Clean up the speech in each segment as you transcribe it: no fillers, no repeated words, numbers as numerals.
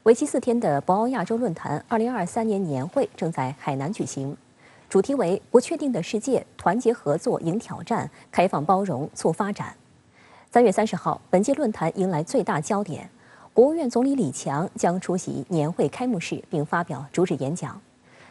为期4天的博鳌亚洲论坛2023年年会正在海南举行，主题为“不确定的世界，团结合作迎挑战，开放包容促发展”。3月30号，本届论坛迎来最大焦点，国务院总理李强将出席年会开幕式并发表主旨演讲。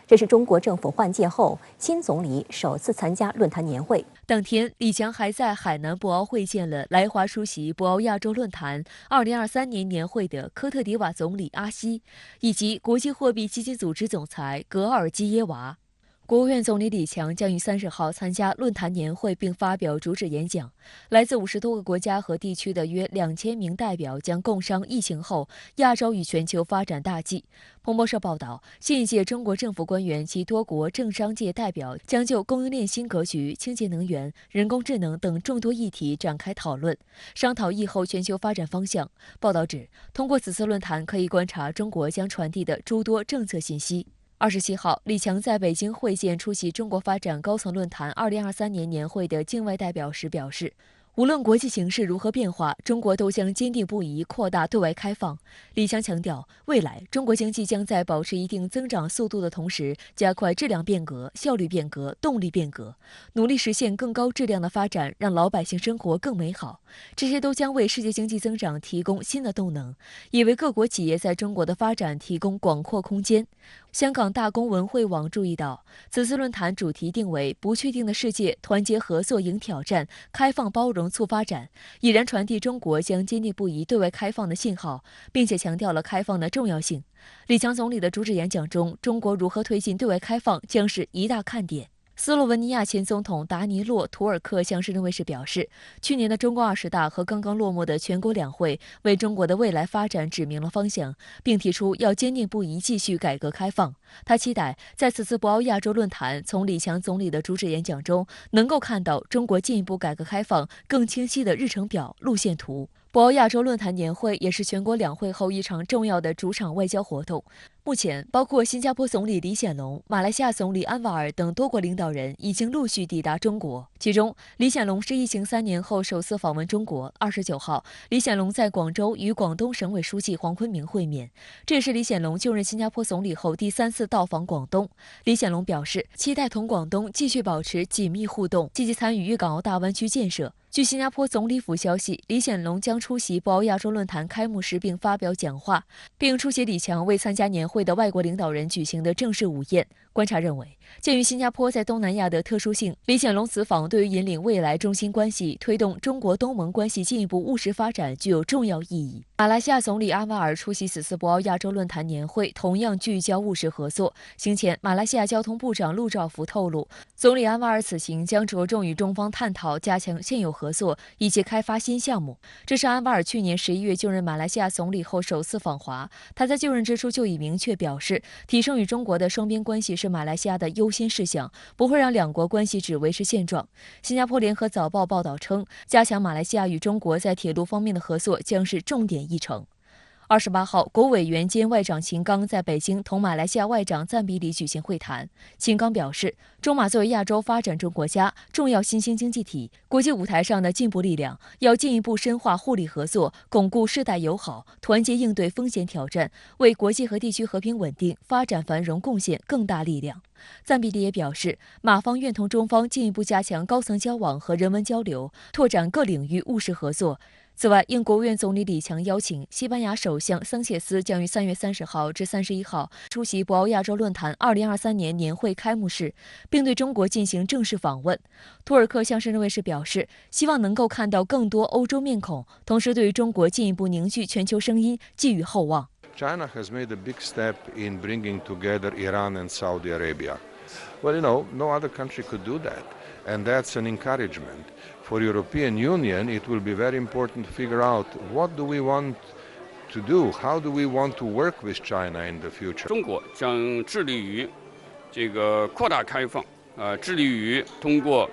这是中国政府换届后新总理首次参加论坛年会。当天，李强还在海南博鳌会见了来华出席博鳌亚洲论坛2023年年会的科特迪瓦总理阿西，以及国际货币基金组织总裁格奥尔基耶娃。国务院总理李强将于30号参加论坛年会并发表主旨演讲。来自50多个国家和地区的约2000名代表将共商疫情后亚洲与全球发展大计。彭博社报道，新一届中国政府官员及多国政商界代表将就供应链新格局、清洁能源、人工智能等众多议题展开讨论，商讨疫后全球发展方向。报道指，通过此次论坛可以观察中国将传递的诸多政策信息。27号，李强在北京会见出席中国发展高层论坛2023年年会的境外代表时表示，无论国际形势如何变化，中国都将坚定不移扩大对外开放。李强强调，未来中国经济将在保持一定增长速度的同时，加快质量变革、效率变革、动力变革，努力实现更高质量的发展，让老百姓生活更美好。这些都将为世界经济增长提供新的动能，也为各国企业在中国的发展提供广阔空间。香港大公文汇网注意到，此次论坛主题定为“不确定的世界，团结合作迎挑战，开放包容促发展”，已然传递中国将坚定不移对外开放的信号，并且强调了开放的重要性。李强总理的主旨演讲中，中国如何推进对外开放将是一大看点。斯洛文尼亚前总统达尼洛·图尔克向深圳卫视表示，去年的中共20大和刚刚落幕的全国两会为中国的未来发展指明了方向，并提出要坚定不移继续改革开放。他期待在此次博鳌亚洲论坛，从李强总理的主旨演讲中，能够看到中国进一步改革开放更清晰的日程表、路线图。博鳌亚洲论坛年会也是全国两会后一场重要的主场外交活动。目前，包括新加坡总理李显龙、马来西亚总理安瓦尔等多国领导人已经陆续抵达中国。其中，李显龙是疫情3年后首次访问中国。29号，李显龙在广州与广东省委书记黄坤明会面，这也是李显龙就任新加坡总理后第3次到访广东。李显龙表示，期待同广东继续保持紧密互动，积极参与粤港澳大湾区建设。据新加坡总理府消息，李显龙将出席博鳌亚洲论坛开幕式并发表讲话，并出席李强为参加年会的外国领导人举行的正式午宴。观察认为，鉴于新加坡在东南亚的特殊性，李显龙此访对于引领未来中新关系、推动中国东盟关系进一步务实发展具有重要意义。马来西亚总理安瓦尔出席此次博鳌亚洲论坛年会，同样聚焦务实合作。行前，马来西亚交通部长陆兆福透露，总理安瓦尔此行将着重与中方探讨加强现有合作以及开发新项目。这是安瓦尔去年11月就任马来西亚总理后首次访华。他在就任之初就已明确表示，提升与中国的双边关系是马来西亚的优先事项，不会让两国关系只维持现状。新加坡联合早报报道称，加强马来西亚与中国在铁路方面的合作将是重点议程。28号，国委员兼外长秦刚在北京同马来西亚外长赞比里举行会谈。秦刚表示，中马作为亚洲发展中国家、重要新兴经济体、国际舞台上的进步力量，要进一步深化互利合作，巩固世代友好，团结应对风险挑战，为国际和地区和平稳定、发展繁荣贡献更大力量。赞比里也表示，马方愿同中方进一步加强高层交往和人文交流，拓展各领域务实合作。此外，应国务院总理李强邀请，西班牙首相桑切斯将于3月30号至31号出席博鳌亚洲论坛2023年年会开幕式，并对中国进行正式访问。图尔克向深圳卫视表示，希望能够看到更多欧洲面孔，同时对于中国进一步凝聚全球声音寄予厚望。China has made a big step in bringing together Iran and Saudi Arabia. Well, no other country could do that, and that's an encouragement. For European Union, it will be very important to figure out what do we want to do, how do we want to work with China in the future. 中国将致力于这个扩大开放，致力于通过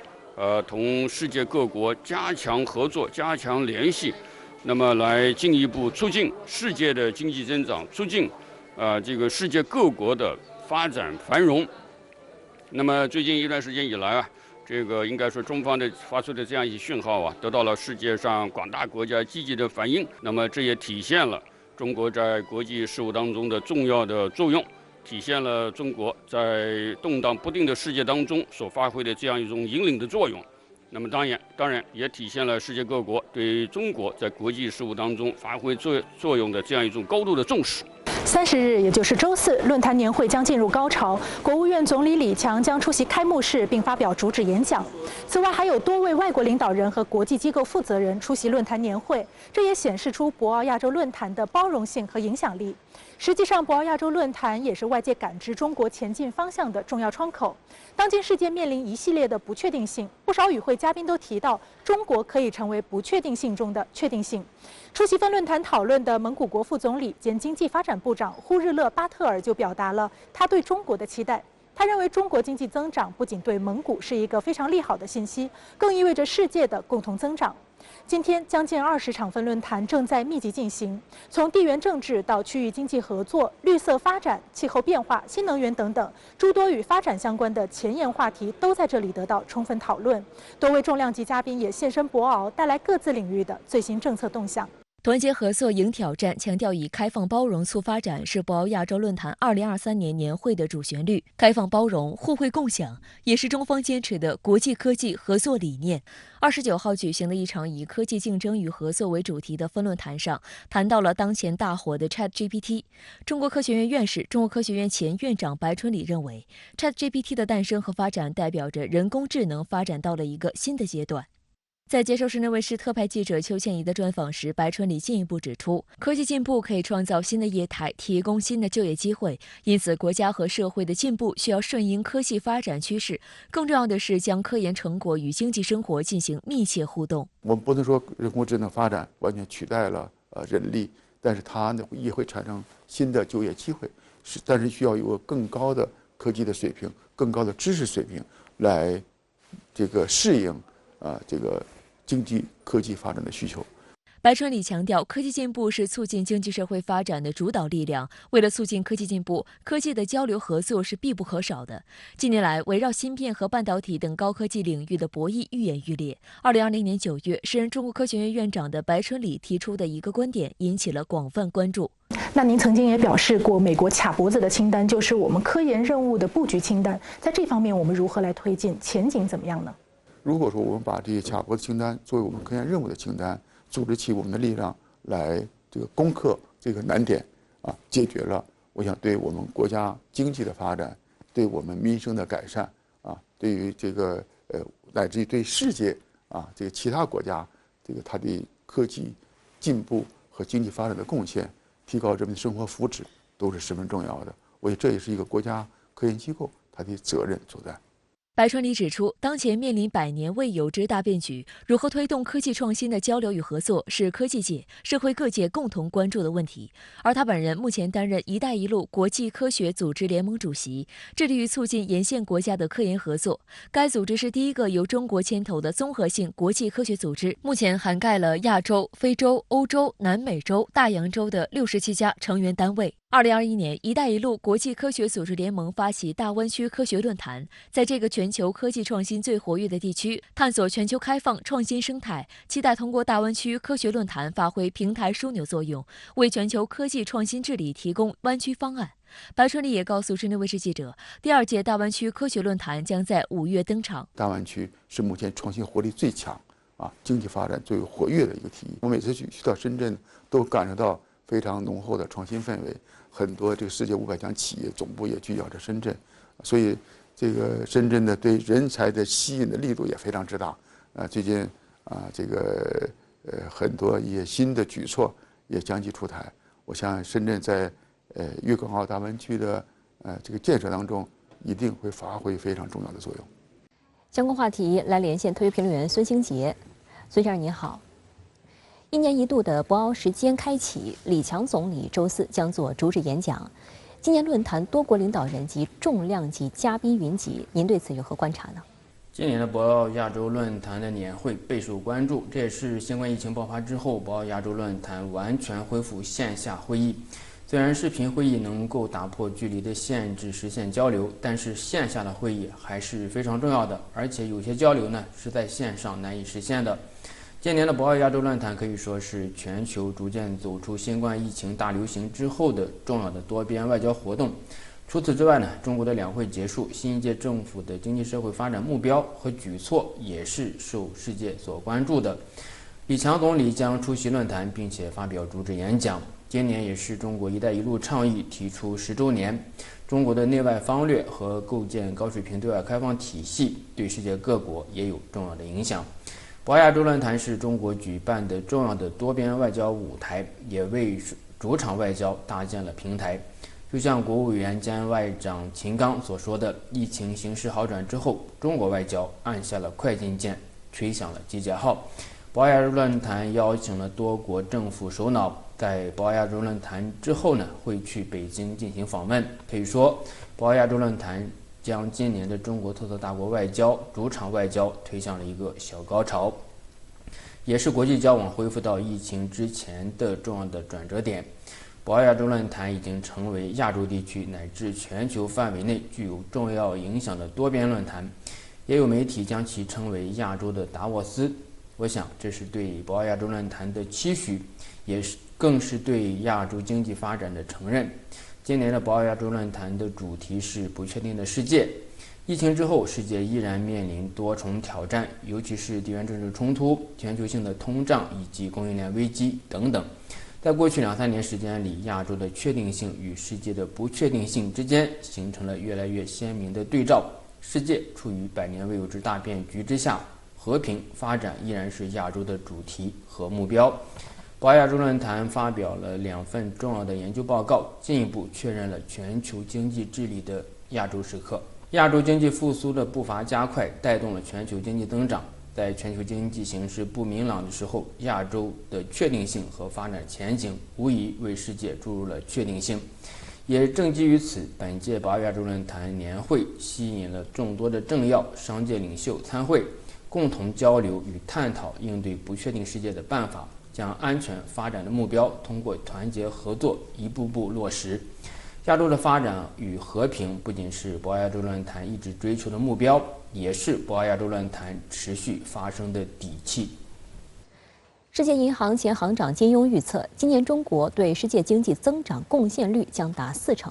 同世界各国加强合作、加强联系，那么来进一步促进世界的经济增长，促进这个世界各国的发展繁荣。那么最近一段时间以来这个应该说中方的发出的这样一些讯号得到了世界上广大国家积极的反应。那么这也体现了中国在国际事务当中的重要的作用，体现了中国在动荡不定的世界当中所发挥的这样一种引领的作用。那么当然也体现了世界各国对中国在国际事务当中发挥作用的这样一种高度的重视。30日，也就是周四，论坛年会将进入高潮。国务院总理李强将出席开幕式并发表主旨演讲。此外，还有多位外国领导人和国际机构负责人出席论坛年会，这也显示出博鳌亚洲论坛的包容性和影响力。实际上，博鳌亚洲论坛也是外界感知中国前进方向的重要窗口。当今世界面临一系列的不确定性，不少与会嘉宾都提到，中国可以成为不确定性中的确定性。出席分论坛讨论的蒙古国副总理兼经济发展部长呼日勒巴特尔就表达了他对中国的期待。他认为，中国经济增长不仅对蒙古是一个非常利好的信息，更意味着世界的共同增长。今天，将近20场分论坛正在密集进行，从地缘政治到区域经济合作、绿色发展、气候变化、新能源等等诸多与发展相关的前沿话题都在这里得到充分讨论。多位重量级嘉宾也现身博鳌，带来各自领域的最新政策动向。团结合作迎挑战，强调以开放包容促发展是博鳌亚洲论坛2023年年会的主旋律。开放包容、互惠共享也是中方坚持的国际科技合作理念。29号举行的一场以科技竞争与合作为主题的分论坛上，谈到了当前大火的 ChatGPT。中国科学院院士、中国科学院前院长白春礼认为 ，ChatGPT 的诞生和发展代表着人工智能发展到了一个新的阶段。在接受深圳卫视特派记者邱倩怡的专访时，白春礼进一步指出，科技进步可以创造新的业态，提供新的就业机会，因此国家和社会的进步需要顺应科技发展趋势。更重要的是，将科研成果与经济生活进行密切互动。我们不能说人工智能发展完全取代了人力，但是它呢也会产生新的就业机会，但是需要有更高的科技的水平、更高的知识水平来这个适应这个经济科技发展的需求。白春礼强调，科技进步是促进经济社会发展的主导力量。为了促进科技进步，科技的交流合作是必不可少的。近年来，围绕芯片和半导体等高科技领域的博弈愈演愈烈。2020年9月，时任中国科学院院长的白春礼提出的一个观点引起了广泛关注。那您曾经也表示过，美国卡脖子的清单就是我们科研任务的布局清单。在这方面，我们如何来推进？前景怎么样呢？如果说我们把这些卡脖子清单作为我们科研任务的清单，组织起我们的力量来这个攻克这个难点解决了，我想对我们国家经济的发展，对我们民生的改善对于这个乃至于对世界这个其他国家这个它的科技进步和经济发展的贡献，提高人民的生活福祉，都是十分重要的。我觉得这也是一个国家科研机构它的责任所在。白春礼指出，当前面临100年未有之大变局，如何推动科技创新的交流与合作，是科技界、社会各界共同关注的问题。而他本人目前担任“一带一路”国际科学组织联盟主席，致力于促进沿线国家的科研合作。该组织是第一个由中国牵头的综合性国际科学组织，目前涵盖了亚洲、非洲、欧洲、南美洲、大洋洲的67家成员单位。2021年，“一带一路”国际科学组织联盟发起大湾区科学论坛，在这个全球科技创新最活跃的地区，探索全球开放创新生态，期待通过大湾区科学论坛发挥平台枢纽作用，为全球科技创新治理提供湾区方案。白春礼也告诉深圳卫视记者，第2届大湾区科学论坛将在5月登场。大湾区是目前创新活力最强经济发展最为活跃的一个体系。我每次去到深圳，都感受到非常浓厚的创新氛围。很多这个世界500强企业总部也聚焦着深圳，所以这个深圳的对人才的吸引的力度也非常之大。最近这个很多一些新的举措也相继出台。我想深圳在粤港澳大湾区的这个建设当中，一定会发挥非常重要的作用。相关话题来连线特约评论员孙兴杰。孙先生您好。1年1度的博鳌时间开启，李强总理周4将做主旨演讲。今年论坛多国领导人及重量级嘉宾云集，您对此有何观察呢？今年的博鳌亚洲论坛的年会备受关注，这也是新冠疫情爆发之后，博鳌亚洲论坛完全恢复线下会议。虽然视频会议能够打破距离的限制，实现交流，但是线下的会议还是非常重要的，而且有些交流呢是在线上难以实现的。今年的博鳌亚洲论坛可以说是全球逐渐走出新冠疫情大流行之后的重要的多边外交活动。除此之外呢，中国的两会结束，新一届政府的经济社会发展目标和举措也是受世界所关注的。李强总理将出席论坛，并且发表主旨演讲。今年也是中国“一带一路”倡议提出10周年，中国的内外方略和构建高水平对外开放体系，对世界各国也有重要的影响。博鳌亚洲论坛是中国举办的重要的多边外交舞台，也为主场外交搭建了平台。就像国务委员兼外长秦刚所说的，疫情形势好转之后，中国外交按下了快进键，吹响了集结号。博鳌亚洲论坛邀请了多国政府首脑，在博鳌亚洲论坛之后呢，会去北京进行访问。可以说，博鳌亚洲论坛将今年的中国特色大国外交、主场外交推向了一个小高潮，也是国际交往恢复到疫情之前的重要的转折点。博鳌亚洲论坛已经成为亚洲地区乃至全球范围内具有重要影响的多边论坛，也有媒体将其称为亚洲的达沃斯。我想，这是对博鳌亚洲论坛的期许，更是对亚洲经济发展的承认。今年的博鳌亚洲论坛的主题是不确定的世界。疫情之后，世界依然面临多重挑战，尤其是地缘政治冲突、全球性的通胀以及供应链危机等等。在过去2-3年时间里，亚洲的确定性与世界的不确定性之间形成了越来越鲜明的对照。世界处于100年未有之大变局之下，和平发展依然是亚洲的主题和目标。博鳌亚洲论坛发表了2份重要的研究报告，进一步确认了全球经济治理的亚洲时刻。亚洲经济复苏的步伐加快，带动了全球经济增长。在全球经济形势不明朗的时候，亚洲的确定性和发展前景无疑为世界注入了确定性。也正基于此，本届博鳌亚洲论坛年会吸引了众多的政要、商界领袖参会，共同交流与探讨应对不确定世界的办法，将安全发展的目标通过团结合作一步步落实。亚洲的发展与和平不仅是博鳌亚洲论坛一直追求的目标，也是博鳌亚洲论坛持续发生的底气。世界银行前行长金庸预测，今年中国对世界经济增长贡献率将达40%，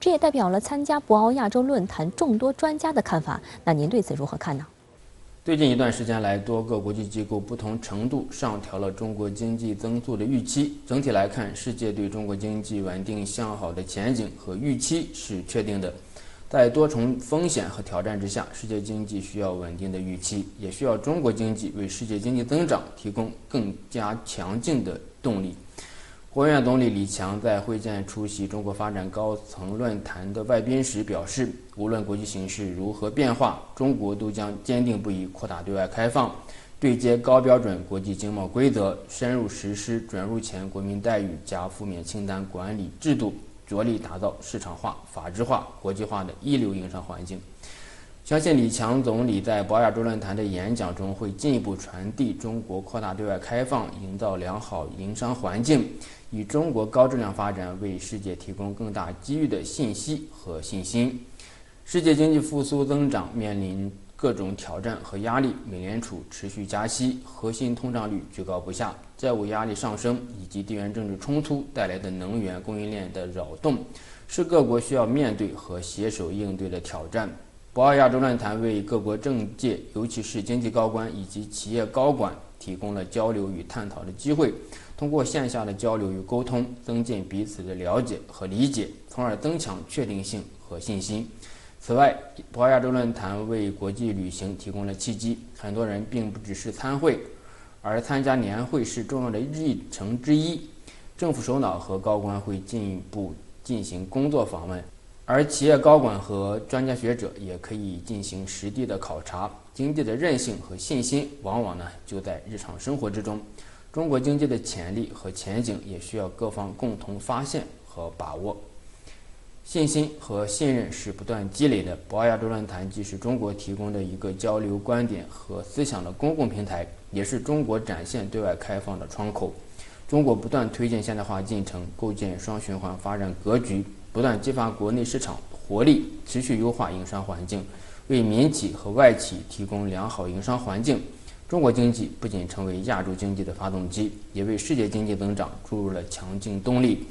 这也代表了参加博鳌亚洲论坛众多专家的看法。那您对此如何看呢？最近一段时间来，多个国际机构不同程度上调了中国经济增速的预期。整体来看，世界对中国经济稳定向好的前景和预期是确定的。在多重风险和挑战之下，世界经济需要稳定的预期，也需要中国经济为世界经济增长提供更加强劲的动力。国务院总理李强在会见出席中国发展高层论坛的外宾时表示，无论国际形势如何变化，中国都将坚定不移扩大对外开放，对接高标准国际经贸规则，深入实施准入前国民待遇加负面清单管理制度，着力打造市场化、法治化、国际化的一流营商环境。相信李强总理在博鳌亚洲论坛的演讲中会进一步传递中国扩大对外开放、营造良好营商环境，以中国高质量发展为世界提供更大机遇的信息和信心。世界经济复苏增长面临各种挑战和压力，美联储持续加息，核心通胀率居高不下，债务压力上升，以及地缘政治冲突带来的能源供应链的扰动，是各国需要面对和携手应对的挑战。博鳌亚洲论坛为各国政界，尤其是经济高官以及企业高管提供了交流与探讨的机会，通过线下的交流与沟通，增进彼此的了解和理解，从而增强确定性和信心。此外，博鳌亚洲论坛为国际旅行提供了契机，很多人并不只是参会，而参加年会是重要的议程之一。政府首脑和高官会进一步进行工作访问，而企业高管和专家学者也可以进行实地的考察。经济的韧性和信心往往就在日常生活之中。中国经济的潜力和前景也需要各方共同发现和把握。信心和信任是不断积累的。博鳌亚洲论坛既是中国提供的一个交流观点和思想的公共平台，也是中国展现对外开放的窗口。中国不断推进现代化进程，构建双循环发展格局，不断激发国内市场活力，持续优化营商环境，为民企和外企提供良好营商环境，中国经济不仅成为亚洲经济的发动机，也为世界经济增长注入了强劲动力。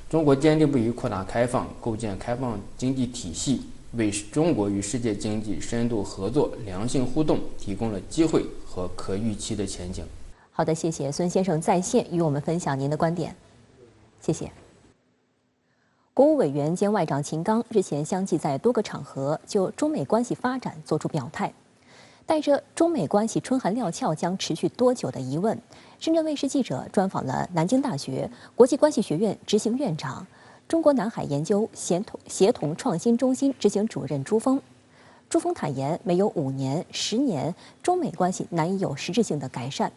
中国坚定不移扩大开放，构建开放经济体系，为中国与世界经济深度合作、良性互动提供了机会和可预期的前景。好的，谢谢孙先生在线与我们分享您的观点，谢谢。国务委员兼外长秦刚日前相继在多个场合就中美关系发展作出表态，带着中美关系春寒料峭将持续多久的疑问，深圳卫视记者专访了南京大学国际关系学院执行院长、中国南海研究协同创新中心执行主任朱峰。朱峰坦言，没有5年、10年，中美关系难以有实质性的改善。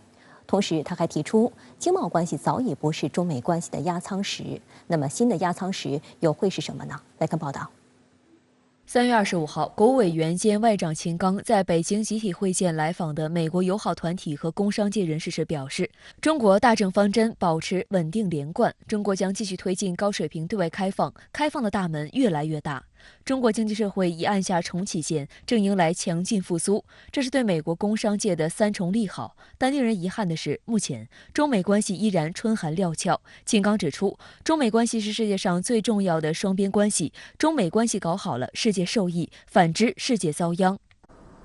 同时，他还提出，经贸关系早已不是中美关系的压舱石。那么，新的压舱石又会是什么呢？来看报道。3月25号，国务委员兼外长秦刚在北京集体会见来访的美国友好团体和工商界人士时表示，中国大政方针保持稳定连贯，中国将继续推进高水平对外开放，开放的大门越来越大。中国经济社会已按下重启键，正迎来强劲复苏，这是对美国工商界的3重利好。但令人遗憾的是，目前中美关系依然春寒料峭。秦刚指出，中美关系是世界上最重要的双边关系，中美关系搞好了，世界受益；反之，世界遭殃。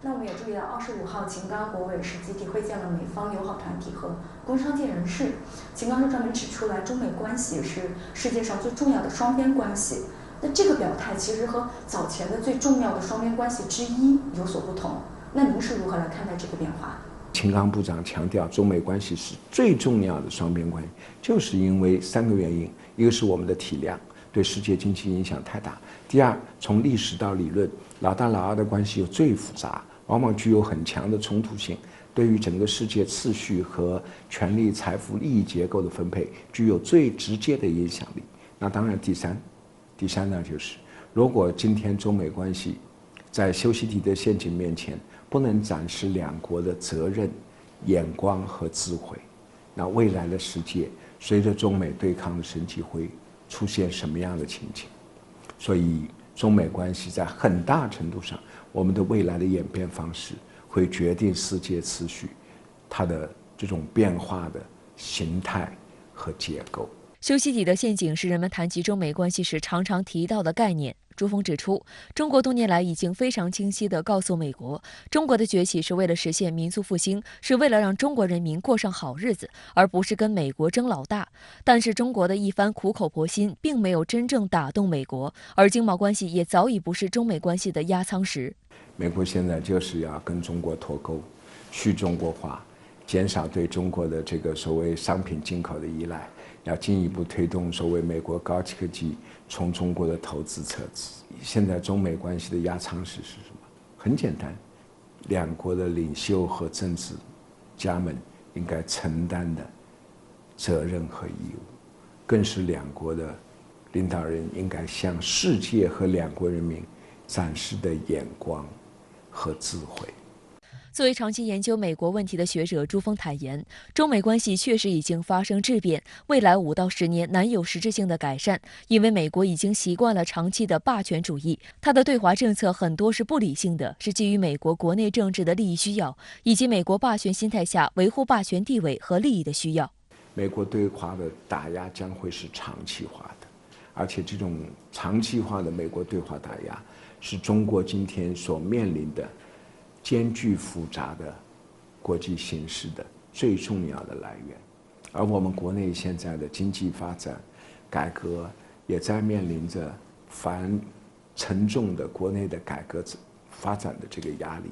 那我们也注意到，25号秦刚国委是集体会见了美方友好团体和工商界人士。秦刚是专门指出来，中美关系是世界上最重要的双边关系。那这个表态其实和早前的最重要的双边关系之一有所不同。那您是如何来看待这个变化？秦刚部长强调，中美关系是最重要的双边关系，就是因为3个原因：一个是我们的体量对世界经济影响太大；第二，从历史到理论，老大老二的关系又最复杂，往往具有很强的冲突性，对于整个世界秩序和权力、财富、利益结构的分配具有最直接的影响力。那当然，第三呢，就是如果今天中美关系在修昔底德陷阱面前不能展示两国的责任、眼光和智慧，那未来的世界随着中美对抗的升级会出现什么样的情景？所以，中美关系在很大程度上，我们的未来的演变方式会决定世界秩序它的这种变化的形态和结构。修昔底德陷阱是人们谈及中美关系时常常提到的概念。朱峰指出，中国多年来已经非常清晰地告诉美国，中国的崛起是为了实现民族复兴，是为了让中国人民过上好日子，而不是跟美国争老大。但是中国的一番苦口婆心，并没有真正打动美国，而经贸关系也早已不是中美关系的压舱石。美国现在就是要跟中国脱钩，去中国化，减少对中国的这个所谓商品进口的依赖，要进一步推动所谓美国高科技从中国的投资撤资。现在中美关系的压舱石是什么？很简单，两国的领袖和政治家们应该承担的责任和义务，更是两国的领导人应该向世界和两国人民展示的眼光和智慧。作为长期研究美国问题的学者，朱峰坦言，中美关系确实已经发生质变，未来5到10年难有实质性的改善，因为美国已经习惯了长期的霸权主义，它的对华政策很多是不理性的，是基于美国国内政治的利益需要，以及美国霸权心态下维护霸权地位和利益的需要。美国对华的打压将会是长期化的，而且这种长期化的美国对华打压是中国今天所面临的艰巨复杂的国际形势的最重要的来源，而我们国内现在的经济发展改革也在面临着沉重的国内的改革发展的这个压力，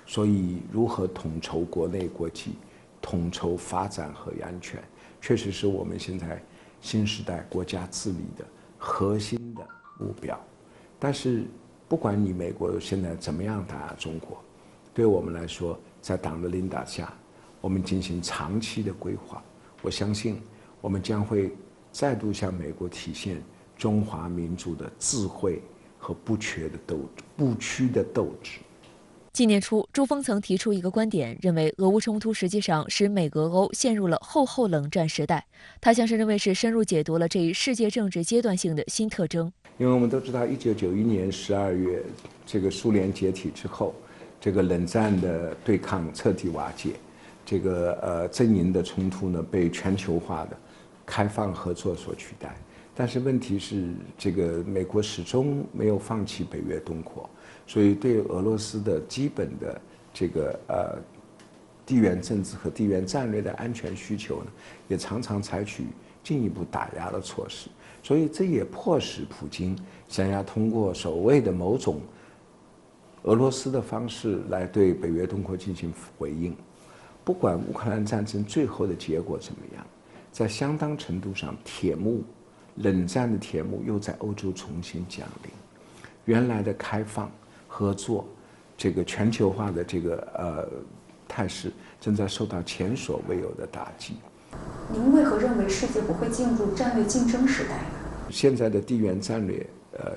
所以如何统筹国内国际、统筹发展和安全，确实是我们现在新时代国家治理的核心的目标。但是不管你美国现在怎么样打压中国，对我们来说，在党的领导下，我们进行长期的规划，我相信我们将会再度向美国体现中华民族的智慧和不屈的斗志。今年初，朱峰曾提出一个观点，认为俄乌冲突实际上使美俄欧陷入了后冷战时代。他像是认为是深入解读了这一世界政治阶段性的新特征。因为我们都知道，1991年12月，这个苏联解体之后，这个冷战的对抗彻底瓦解，这个阵营的冲突呢被全球化的开放合作所取代。但是问题是，这个美国始终没有放弃北约东扩，所以对俄罗斯的基本的这个地缘政治和地缘战略的安全需求呢，也常常采取进一步打压的措施。所以这也迫使普京想要通过所谓的某种俄罗斯的方式来对北约东扩进行回应。不管乌克兰战争最后的结果怎么样，在相当程度上，冷战的铁幕又在欧洲重新降临，原来的开放合作，这个全球化的这个态势正在受到前所未有的打击。您为何认为世界不会进入战略竞争时代呢？现在的地缘战略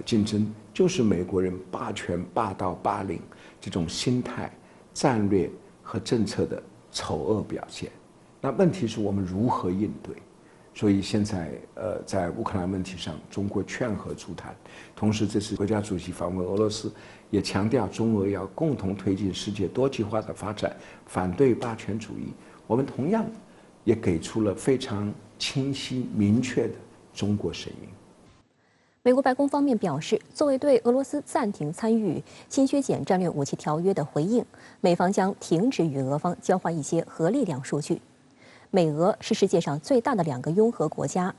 竞争就是美国人霸权、霸道、霸凌这种心态、战略和政策的丑恶表现。那问题是我们如何应对？所以现在在乌克兰问题上，中国劝和促谈，同时这次国家主席访问俄罗斯，也强调中俄要共同推进世界多极化的发展，反对霸权主义。我们同样也给出了非常清晰明确的中国声音。美国白宫方面表示，作为对俄罗斯暂停参与新削减战略武器条约的回应，美方将停止与俄方交换一些核力量数据。美俄是世界上最大的2个拥核国家，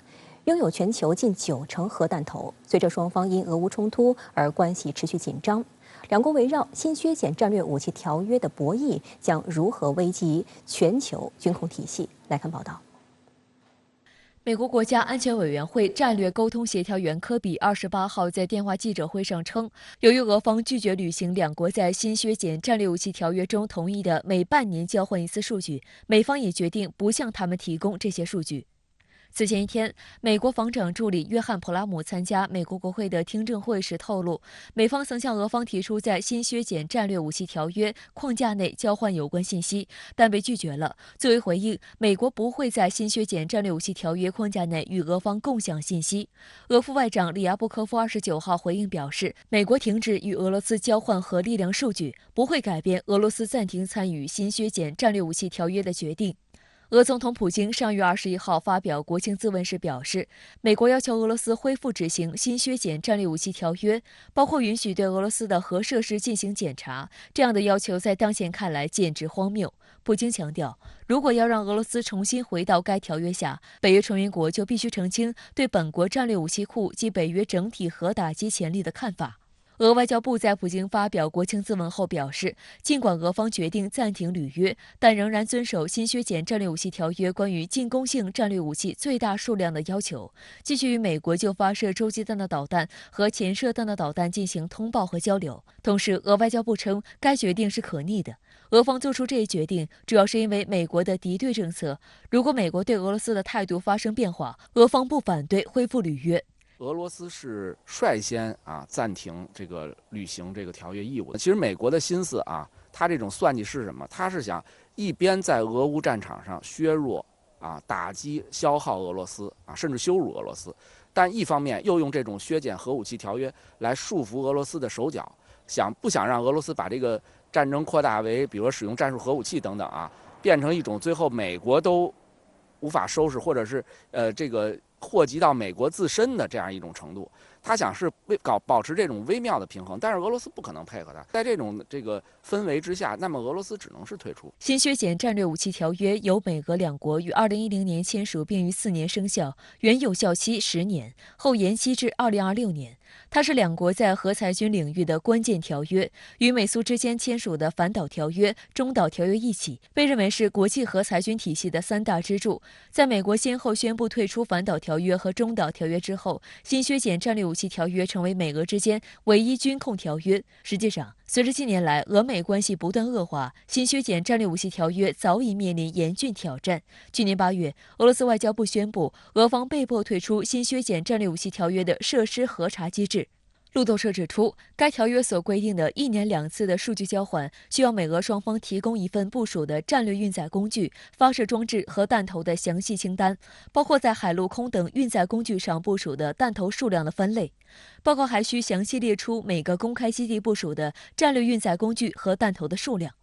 拥有全球近90%核弹头。随着双方因俄乌冲突而关系持续紧张，两国围绕新削减战略武器条约的博弈将如何危及全球军控体系？来看报道。美国国家安全委员会战略沟通协调员科比28号在电话记者会上称，由于俄方拒绝履行两国在新削减战略武器条约中同意的每半年交换一次数据，美方也决定不向他们提供这些数据。此前一天，美国防长助理约翰·普拉姆参加美国国会的听证会时透露，美方曾向俄方提出在新削减战略武器条约框架内交换有关信息，但被拒绝了。作为回应，美国不会在新削减战略武器条约框架内与俄方共享信息。俄副外长里亚布科夫29号回应表示，美国停止与俄罗斯交换核力量数据，不会改变俄罗斯暂停参与新削减战略武器条约的决定。俄总统普京上月21号发表国情咨文时表示，美国要求俄罗斯恢复执行新削减战略武器条约，包括允许对俄罗斯的核设施进行检查。这样的要求在当前看来简直荒谬。普京强调，如果要让俄罗斯重新回到该条约下，北约成员国就必须澄清对本国战略武器库及北约整体核打击潜力的看法。俄外交部在普京发表国情咨文后表示，尽管俄方决定暂停履约，但仍然遵守新削减战略武器条约关于进攻性战略武器最大数量的要求，继续与美国就发射洲际弹道导弹和潜射弹道导弹进行通报和交流。同时，俄外交部称，该决定是可逆的。俄方做出这一决定，主要是因为美国的敌对政策。如果美国对俄罗斯的态度发生变化，俄方不反对恢复履约。俄罗斯是率先暂停这个履行这个条约义务的。其实美国的心思他这种算计是什么？他是想一边在俄乌战场上削弱打击消耗俄罗斯甚至羞辱俄罗斯，但一方面又用这种削减核武器条约来束缚俄罗斯的手脚，不想让俄罗斯把这个战争扩大为比如说使用战术核武器等等变成一种最后美国都无法收拾，或者是这个祸及到美国自身的这样一种程度。他想是保持这种微妙的平衡，但是俄罗斯不可能配合他。在这种氛围之下，那么俄罗斯只能是退出。新削减战略武器条约由美俄两国于2010年签署，并于4年生效，原有效期10年，后延期至2026年。它是两国在核裁军领域的关键条约，与美苏之间签署的反导条约、中导条约一起，被认为是国际核裁军体系的3大支柱。在美国先后宣布退出反导条约和中导条约之后，新削减战略武器条约成为美俄之间唯一军控条约。实际上，随着近年来俄美关系不断恶化，新削减战略武器条约早已面临严峻挑战。去年8月，俄罗斯外交部宣布，俄方被迫退出新削减战略武器条约的设施核查机制。路透社指出，该条约所规定的1年2次的数据交换，需要美俄双方提供一份部署的战略运载工具、发射装置和弹头的详细清单，包括在海陆空等运载工具上部署的弹头数量的分类。报告还需详细列出每个公开基地部署的战略运载工具和弹头的数量。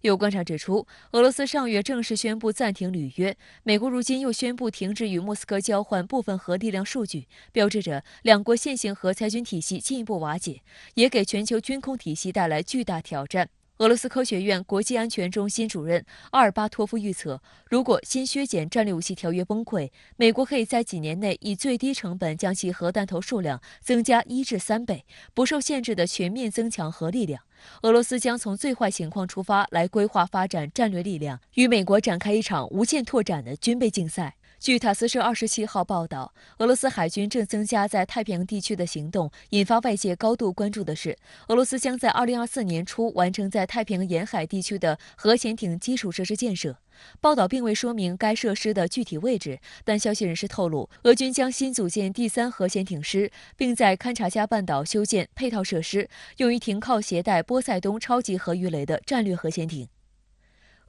有观察指出，俄罗斯上月正式宣布暂停履约，美国如今又宣布停止与莫斯科交换部分核力量数据，标志着两国现行核裁军体系进一步瓦解，也给全球军控体系带来巨大挑战。俄罗斯科学院国际安全中心主任阿尔巴托夫预测，如果新削减战略武器条约崩溃，美国可以在几年内以最低成本将其核弹头数量增加1至3倍，不受限制地全面增强核力量。俄罗斯将从最坏情况出发来规划发展战略力量，与美国展开一场无限拓展的军备竞赛。据塔斯社27号报道，俄罗斯海军正增加在太平洋地区的行动。引发外界高度关注的是，俄罗斯将在2024年初完成在太平洋沿海地区的核潜艇基础设施建设。报道并未说明该设施的具体位置，但消息人士透露，俄军将新组建第3核潜艇师，并在勘察加半岛修建配套设施，用于停靠携带波塞冬超级核鱼雷的战略核潜艇。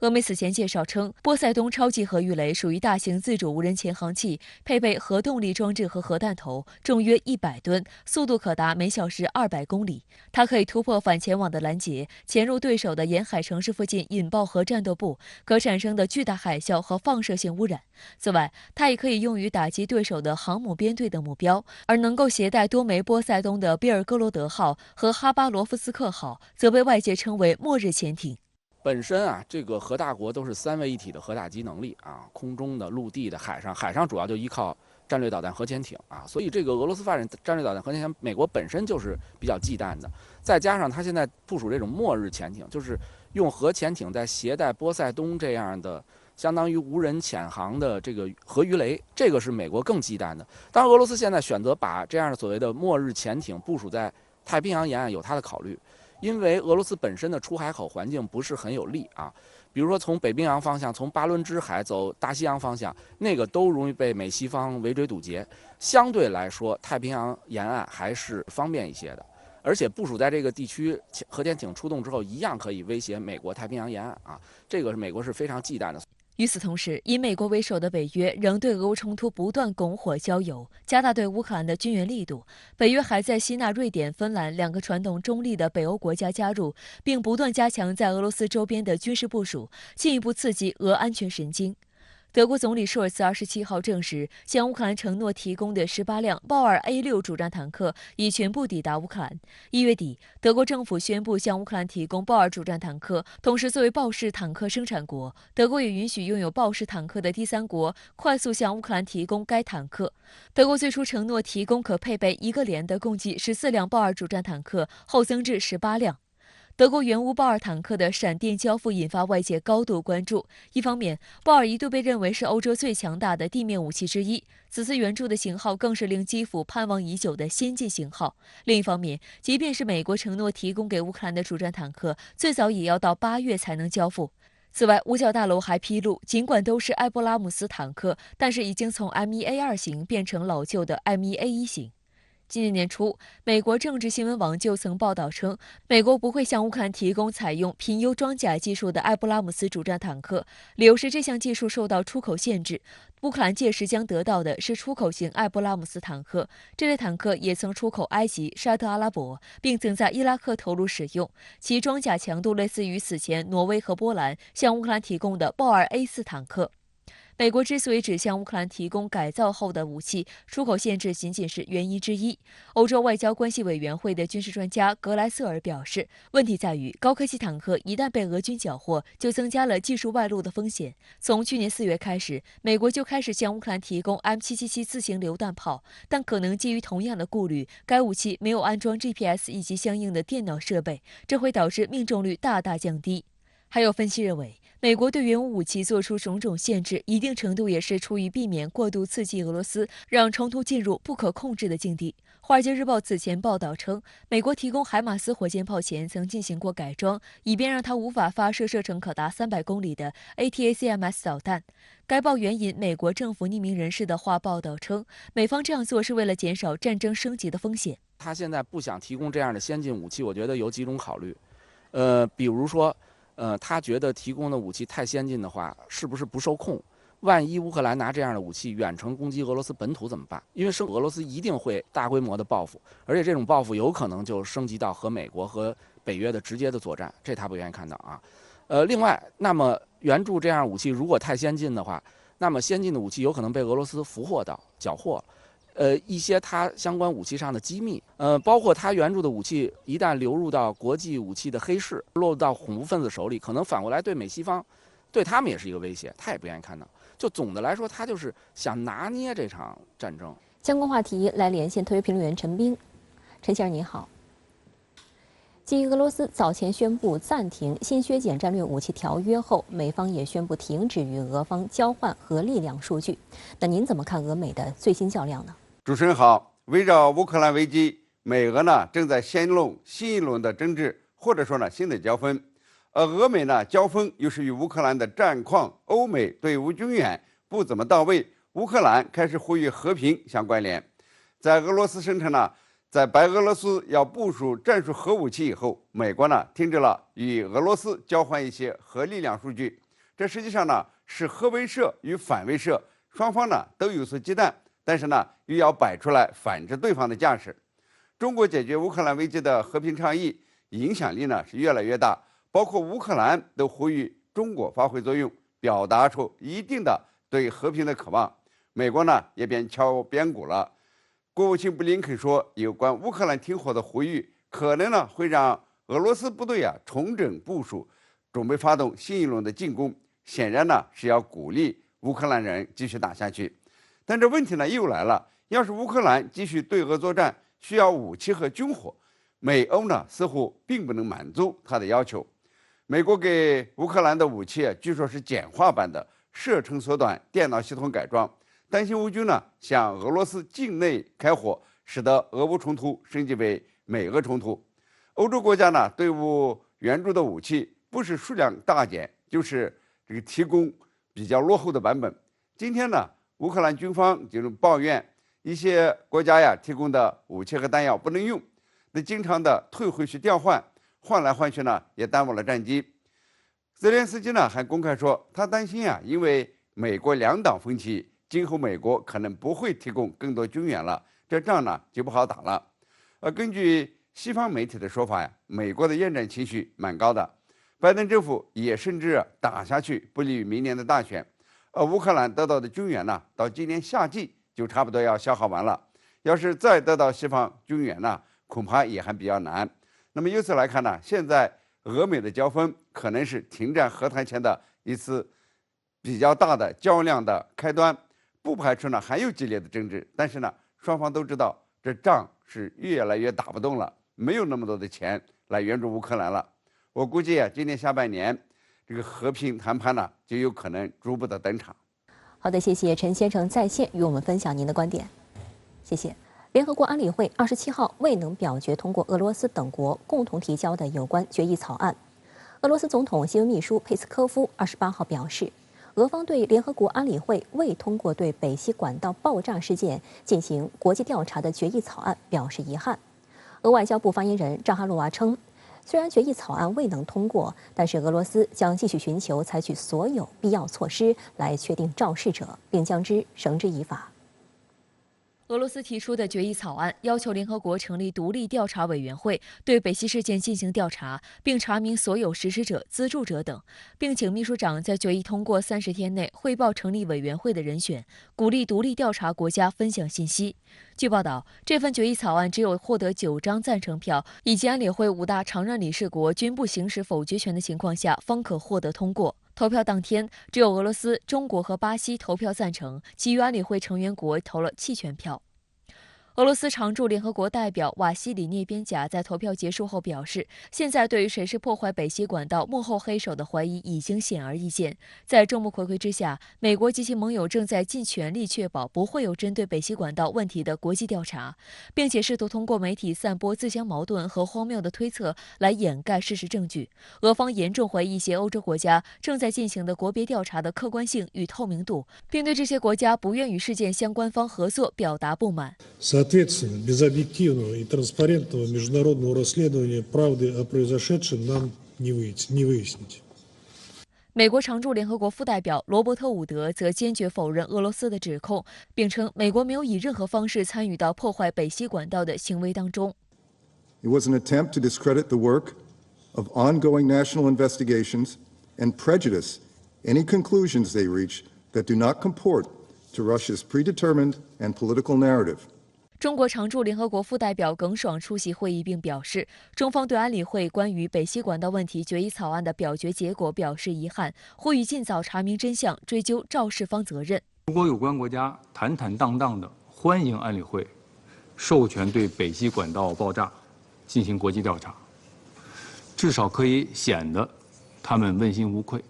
俄媒此前介绍称，波塞冬超级核鱼雷属于大型自主无人潜航器，配备核动力装置和核弹头，重约100吨，速度可达每小时200公里。它可以突破反潜网的拦截，潜入对手的沿海城市附近，引爆核战斗部可产生的巨大海啸和放射性污染。此外，它也可以用于打击对手的航母编队等目标。而能够携带多枚波塞冬的比尔哥罗德号和哈巴罗夫斯克号，则被外界称为末日潜艇。本身这个核大国都是3位一体的核打击能力空中的、陆地的、海上。海上主要就依靠战略导弹核潜艇所以这个俄罗斯发展战略导弹核潜艇，美国本身就是比较忌惮的。再加上它现在部署这种末日潜艇，就是用核潜艇在携带波塞冬这样的相当于无人潜航的这个核鱼雷，这个是美国更忌惮的。当然，俄罗斯现在选择把这样的所谓的末日潜艇部署在太平洋沿岸，有它的考虑。因为俄罗斯本身的出海口环境不是很有利比如说从北冰洋方向，从巴伦支海走大西洋方向，那个都容易被美西方围追堵截。相对来说，太平洋沿岸还是方便一些的，而且部署在这个地区，核潜艇出动之后，一样可以威胁美国太平洋沿岸这个是美国是非常忌惮的。与此同时，以美国为首的北约仍对俄乌冲突不断拱火浇油，加大对乌克兰的军援力度。北约还在吸纳瑞典、芬兰2个传统中立的北欧国家加入，并不断加强在俄罗斯周边的军事部署，进一步刺激俄安全神经。德国总理舒尔茨27号证实，向乌克兰承诺提供的18辆豹二 A6 主战坦克已全部抵达乌克兰。1月底，德国政府宣布向乌克兰提供豹二主战坦克，同时作为豹式坦克生产国，德国也允许拥有豹式坦克的第3国快速向乌克兰提供该坦克。德国最初承诺提供可配备1个连的共计14辆豹二主战坦克，后增至18辆。德国援乌豹二坦克的闪电交付引发外界高度关注。一方面，豹二一度被认为是欧洲最强大的地面武器之一，此次援助的型号更是令基辅盼望已久的先进型号。另一方面，即便是美国承诺提供给乌克兰的主战坦克，最早也要到8月才能交付。此外，五角大楼还披露，尽管都是埃布拉姆斯坦克，但是已经从 M1A2 型变成老旧的 M1A1 型。今年年初，美国政治新闻网就曾报道称，美国不会向乌克兰提供采用贫铀装甲技术的埃布拉姆斯主战坦克，理由是这项技术受到出口限制。乌克兰届时将得到的是出口型埃布拉姆斯坦克，这类坦克也曾出口埃及、沙特阿拉伯，并曾在伊拉克投入使用，其装甲强度类似于此前挪威和波兰向乌克兰提供的豹二 A4 坦克。美国之所以只向乌克兰提供改造后的武器，出口限制仅仅是原因之一。欧洲外交关系委员会的军事专家格莱瑟尔表示，问题在于高科技坦克一旦被俄军缴获，就增加了技术外露的风险。从去年4月开始，美国就开始向乌克兰提供 M777自行榴弹炮，但可能基于同样的顾虑，该武器没有安装 GPS 以及相应的电脑设备，这会导致命中率大大降低。还有分析认为，美国对援乌武器做出种种限制，一定程度也是出于避免过度刺激俄罗斯，让冲突进入不可控制的境地。《华尔街日报》此前报道称，美国提供海马斯火箭炮前曾进行过改装，以便让它无法发射射程可达300公里的 ATACMS 导弹。该报援引美国政府匿名人士的话报道称，美方这样做是为了减少战争升级的风险。他现在不想提供这样的先进武器，我觉得有几种考虑，比如说。他觉得提供的武器太先进的话，是不是不受控？万一乌克兰拿这样的武器远程攻击俄罗斯本土怎么办？因为俄罗斯一定会大规模的报复，而且这种报复有可能就升级到和美国和北约的直接的作战，这他不愿意看到另外，那么援助这样武器如果太先进的话，那么先进的武器有可能被俄罗斯俘获到、缴获。一些它相关武器上的机密，包括它援助的武器一旦流入到国际武器的黑市，落入到恐怖分子手里，可能反过来对美西方，对他们也是一个威胁，他也不愿意看到。就总的来说，他就是想拿捏这场战争。相关话题来连线特约评论员陈斌，陈先生您好。继俄罗斯早前宣布暂停新削减战略武器条约后，美方也宣布停止与俄方交换核力量数据。那您怎么看俄美的最新较量呢？主持人好，围绕乌克兰危机，美俄呢正在掀动新一轮的争执，或者说呢新的交锋。而俄美呢交锋又是与乌克兰的战况、欧美队伍军援不怎么到位，乌克兰开始呼吁和平相关联。在俄罗斯声称呢，在白俄罗斯要部署战术核武器以后，美国呢停止了与俄罗斯交换一些核力量数据。这实际上呢是核威慑与反威慑，双方呢都有所忌惮。但是呢，又要摆出来反制对方的架势。中国解决乌克兰危机的和平倡议影响力呢是越来越大，包括乌克兰都呼吁中国发挥作用，表达出一定的对和平的渴望。美国呢也便敲边鼓了。国务卿布林肯说，有关乌克兰停火的呼吁，可能呢会让俄罗斯部队重整部署，准备发动新一轮的进攻。显然呢是要鼓励乌克兰人继续打下去。但这问题呢又来了，要是乌克兰继续对俄作战，需要武器和军火，美欧呢似乎并不能满足他的要求。美国给乌克兰的武器据说是简化版的射程缩短、电脑系统改装，担心乌军呢向俄罗斯境内开火，使得俄乌冲突升级为美俄冲突。欧洲国家呢对乌援助的武器不是数量大减，就是这个提供比较落后的版本。今天呢，乌克兰军方就是抱怨一些国家提供的武器和弹药不能用，那经常的退回去调换，换来换去呢也耽误了战机。泽连斯基呢还公开说，他担心因为美国两党分歧，今后美国可能不会提供更多军援了，这仗呢就不好打了。根据西方媒体的说法美国的厌战情绪蛮高的，拜登政府也甚至打下去不利于明年的大选。而乌克兰得到的军援呢，到今年夏季就差不多要消耗完了。要是再得到西方军援呢，恐怕也还比较难。那么由此来看呢，现在俄美的交锋可能是停战和谈前的一次比较大的较量的开端，不排除呢还有激烈的争执。但是呢，双方都知道这仗是越来越打不动了，没有那么多的钱来援助乌克兰了。我估计今年下半年，这个和平谈判呢，就有可能逐步的登场。好的，谢谢陈先生在线与我们分享您的观点，谢谢。联合国安理会27号未能表决通过俄罗斯等国共同提交的有关决议草案。俄罗斯总统新闻秘书佩斯科夫28号表示，俄方对联合国安理会未通过对北溪管道爆炸事件进行国际调查的决议草案表示遗憾。俄外交部发言人扎哈罗娃称，虽然决议草案未能通过，但是俄罗斯将继续寻求采取所有必要措施来确定肇事者，并将之绳之以法。俄罗斯提出的决议草案要求联合国成立独立调查委员会，对北溪事件进行调查，并查明所有实施者、资助者等，并请秘书长在决议通过30天内汇报成立委员会的人选，鼓励独立调查国家分享信息。据报道，这份决议草案只有获得9张赞成票，以及安理会5大常任理事国均不行使否决权的情况下，方可获得通过。投票当天，只有俄罗斯、中国和巴西投票赞成，其余安理会成员国投了弃权票。俄罗斯常驻联合国代表瓦西里涅边贾在投票结束后表示，现在对于谁是破坏北溪管道幕后黑手的怀疑已经显而易见。在众目睽睽之下，美国及其盟友正在尽全力确保不会有针对北溪管道问题的国际调查，并且试图通过媒体散播自相矛盾和荒谬的推测来掩盖事实证据。俄方严重怀疑一些欧洲国家正在进行的国别调查的客观性与透明度，并对这些国家不愿与事件相关方合作表达不满。Соответственно, без объективного и транспарентного международного расследования правды о произошедшем нам не выяснить. 美国常驻联合国副代表罗伯特·伍德则坚决否认俄罗斯的指控，并称美国没有以任何方式参与到破坏北溪管道的行为当中。It was an attempt to discredit the work of ongoing national investigations and prejudice any conclusions they reach that do not comport to Russia's predetermined and political narrative. 中国常驻联合国副代表耿爽出席会议并表示，中方对安理会关于北溪管道问题决议草案的表决结果表示遗憾，呼吁尽早查明真相，追究肇事方责任。如果有关国家坦坦荡荡地欢迎安理会授权对北溪管道爆炸进行国际调查，至少可以显得他们问心无愧。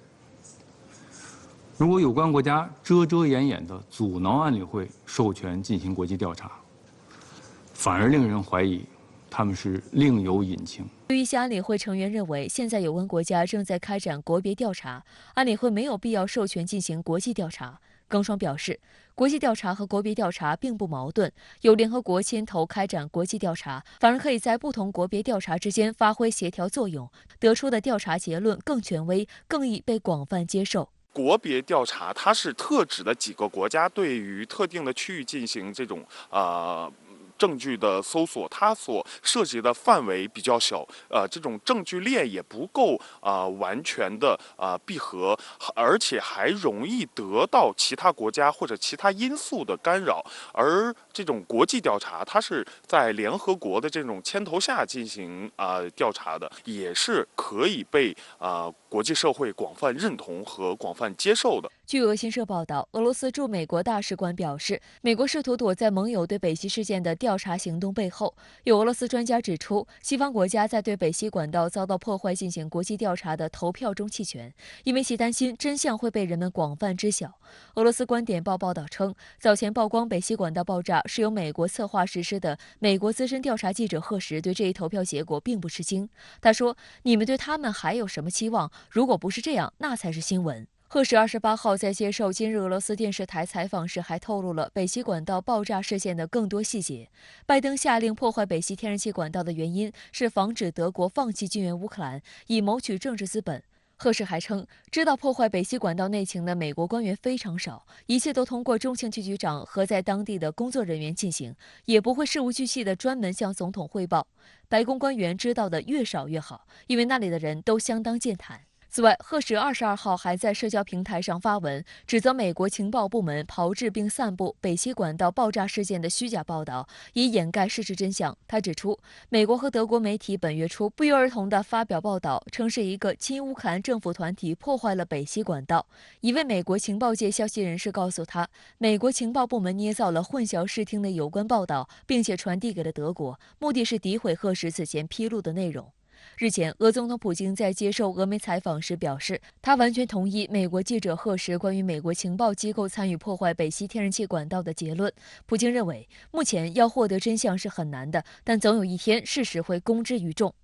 如果有关国家遮遮掩掩地阻挠安理会授权进行国际调查，反而令人怀疑他们是另有隐情。有一些安理会成员认为，现在有关国家正在开展国别调查，安理会没有必要授权进行国际调查。耿爽表示，国际调查和国别调查并不矛盾，由联合国牵头开展国际调查，反而可以在不同国别调查之间发挥协调作用，得出的调查结论更权威，更易被广泛接受。国别调查它是特指的几个国家对于特定的区域进行这种证据的搜索，它所涉及的范围比较小，这种证据链也不够完全的闭合，而且还容易得到其他国家或者其他因素的干扰。而这种国际调查，它是在联合国的这种牵头下进行调查的，也是可以被国际社会广泛认同和广泛接受的。据俄新社报道，俄罗斯驻美国大使馆表示，美国试图躲在盟友对北溪事件的调查行动背后。有俄罗斯专家指出，西方国家在对北溪管道遭到破坏进行国际调查的投票中弃权，因为其担心真相会被人们广泛知晓。俄罗斯观点报报道称，早前曝光北溪管道爆炸是由美国策划实施的美国资深调查记者赫什对这一投票结果并不吃惊。他说：“你们对他们还有什么期望？如果不是这样，那才是新闻。”赫什28号在接受今日俄罗斯电视台采访时，还透露了北溪管道爆炸事件的更多细节。拜登下令破坏北溪天然气管道的原因是防止德国放弃军援乌克兰，以谋取政治资本。赫什还称，知道破坏北溪管道内情的美国官员非常少，一切都通过中情局局长和在当地的工作人员进行，也不会事无巨细地专门向总统汇报。白宫官员知道的越少越好，因为那里的人都相当健谈。此外，赫什22号还在社交平台上发文，指责美国情报部门炮制并散布北溪管道爆炸事件的虚假报道，以掩盖事实真相。他指出，美国和德国媒体本月初不约而同地发表报道，称是一个亲乌克兰政府团体破坏了北溪管道。一位美国情报界消息人士告诉他，美国情报部门捏造了混淆视听的有关报道，并且传递给了德国，目的是诋毁赫什此前披露的内容。日前，俄总统普京在接受俄媒采访时表示，他完全同意美国记者赫什关于美国情报机构参与破坏北溪天然气管道的结论。普京认为，目前要获得真相是很难的，但总有一天事实会公之于众。